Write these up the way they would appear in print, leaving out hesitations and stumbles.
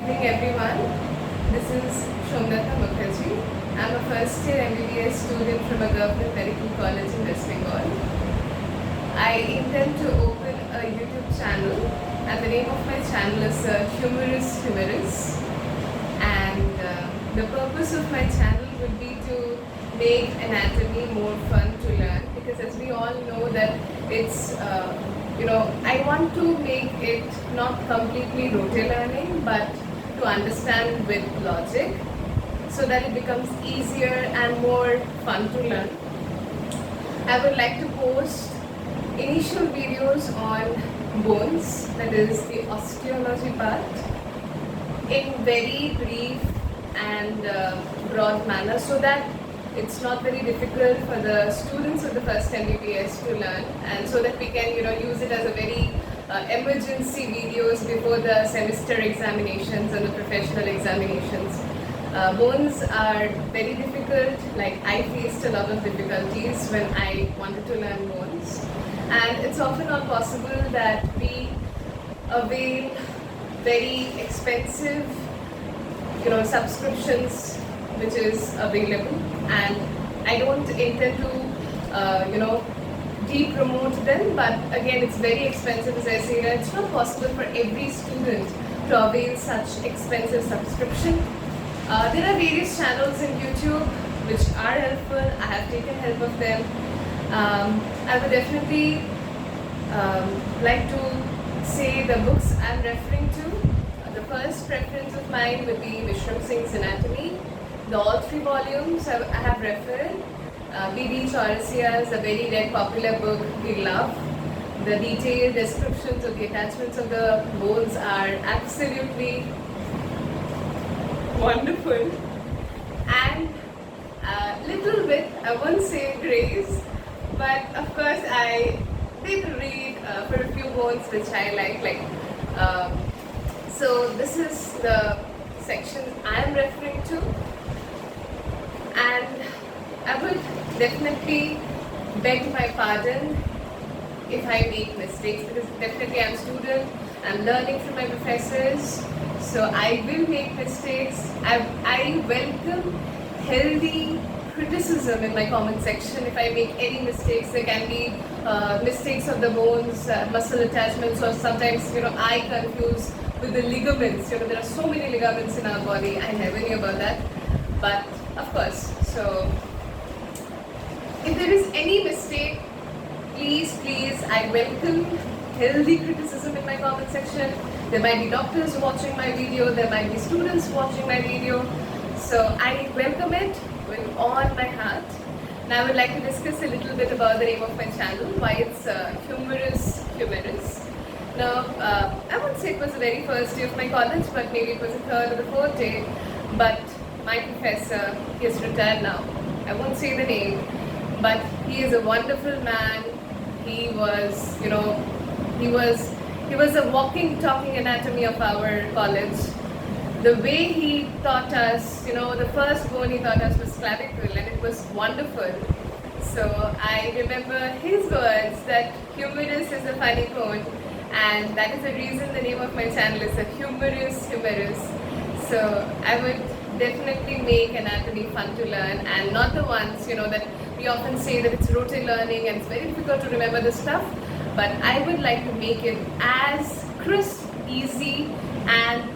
Good evening everyone. This is Shomnata Mukherjee. I'm a first year MBBS student from a government medical college in West Bengal. I intend to open a YouTube channel and the name of my channel is Humorous. And the purpose of my channel would be to make anatomy more fun to learn, because as we all know that it's I want to make it not completely rote learning but to understand with logic, so that it becomes easier and more fun to learn. I would like to post initial videos on bones, that is the osteology part, in very brief and broad manner, so that it's not very difficult for the students of the first MBBS to learn, and so that we can use it as a very emergency videos before the semester examinations and the professional examinations. Bones are very difficult. Like, I faced a lot of difficulties when I wanted to learn bones, and it's often not possible that we avail very expensive subscriptions which is available, and I don't intend to de-promote them, but again it's very expensive. As I say, that it's not possible for every student to avail such expensive subscription. There are various channels in YouTube which are helpful. I have taken help of them. I would definitely like to say the books I'm referring to. The first preference of mine would be Vishram Singh's Anatomy. All 3 volumes I have referred. B.B. Chaurasia's a very read popular book we love. The detailed descriptions of the attachments of the bones are absolutely wonderful. And little bit, I won't say grace, but of course I did read for a few bones which I like. So this is the section I am referring to, and I would definitely beg my pardon if I make mistakes, because definitely I'm a student, I'm learning from my professors, so I will make mistakes. I welcome healthy criticism in my comment section. If I make any mistakes, there can be mistakes of the bones, muscle attachments, or sometimes I confuse with the ligaments. There are so many ligaments in our body. I never knew about that. But of course, so if there is any mistake, please, I welcome healthy criticism in my comment section. There might be doctors watching my video, there might be students watching my video, so I welcome it with all my heart. Now I would like to discuss a little bit about the name of my channel, why it's Humorous. Now, I won't say it was the very first day of my college, but maybe it was the 3rd or the 4th day, but my professor, he is retired now, I won't say the name, but he is a wonderful man. He was, he was a walking, talking anatomy of our college. The way he taught us, the first bone he taught us was clavicle, and it was wonderful. So I remember his words that humorous is a funny bone, and that is the reason the name of my channel is a Humorous. So I would definitely make anatomy fun to learn, and not the ones that we often say that it's rote learning and it's very difficult to remember the stuff, but I would like to make it as crisp, easy and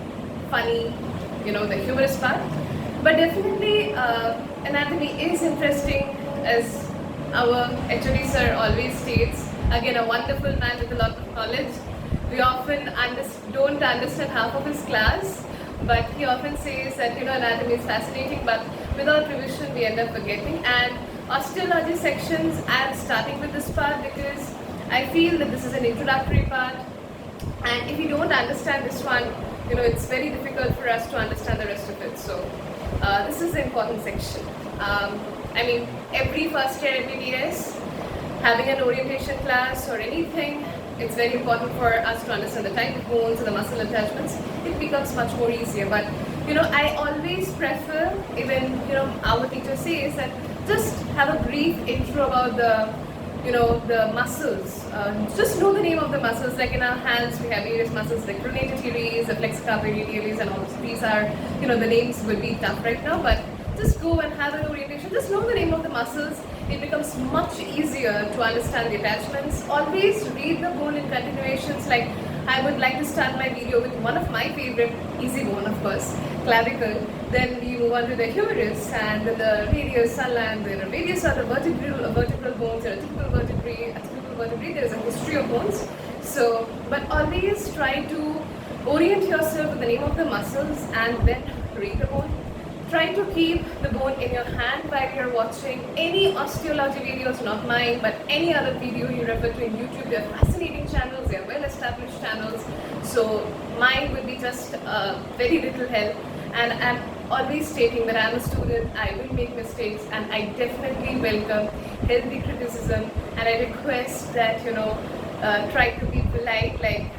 funny, the humorous part. But definitely anatomy is interesting, as our HOD sir always states. Again, a wonderful man with a lot of knowledge. We often don't understand half of his class, but he often says that anatomy is fascinating, but without revision we end up forgetting. And osteology sections, I'm starting with this part because I feel that this is an introductory part, and if you don't understand this one, it's very difficult for us to understand the rest of it. So this is the important section. I mean, every first year MBBS having an orientation class or anything, it's very important for us to understand the type of bones and the muscle attachments. It becomes much more easier. But I always prefer, even our teacher says that just have a brief intro about the the muscles. Just know the name of the muscles. Like in our hands, we have various muscles like pronator teres, the flexocarpal teres, and all of these are, the names will be tough right now, but just go and have an orientation. Just know the name of the muscles. It becomes much easier to understand the attachments. Always read the bone in continuations. Like I would like to start my video with one of my favorite, easy bone of course, clavicle. Then we move on to the humerus and then the radius, and the various other vertebral bones. There are typical vertebrae. There is a history of bones. So, but always try to orient yourself with the name of the muscles and then read the bone. Try to keep the bone in your hand while you're watching any osteology videos, not mine, but any other video you refer to in YouTube. They're fascinating channels, they're well-established channels. So mine would be just very little help. And I'm always stating that I'm a student, I will make mistakes, and I definitely welcome healthy criticism. And I request that, try to be polite, like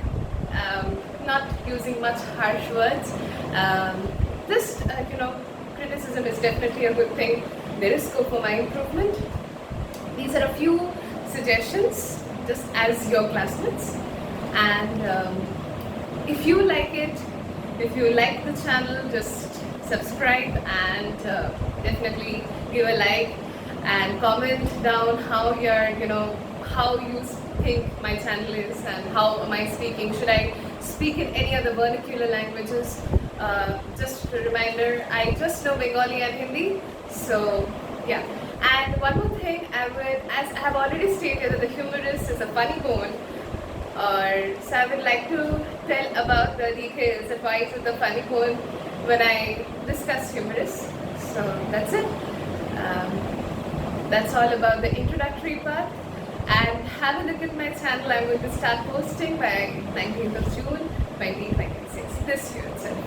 not using much harsh words. Just, criticism is definitely a good thing. There is scope for my improvement. These are a few suggestions just as your classmates. And if you like it, if you like the channel, just subscribe and definitely give a like and comment down how how you think my channel is and how am I speaking. Should I speak in any other vernacular languages? Just a reminder, I just know Bengali and Hindi, so yeah. And one more thing, as I have already stated that the humerus is a funny bone, so I would like to tell about the details and why it's a funny bone when I discuss humerus. So that's it. That's all about the introductory part. And have a look at my channel. I'm going to start posting by 19th of June 2026, this year itself.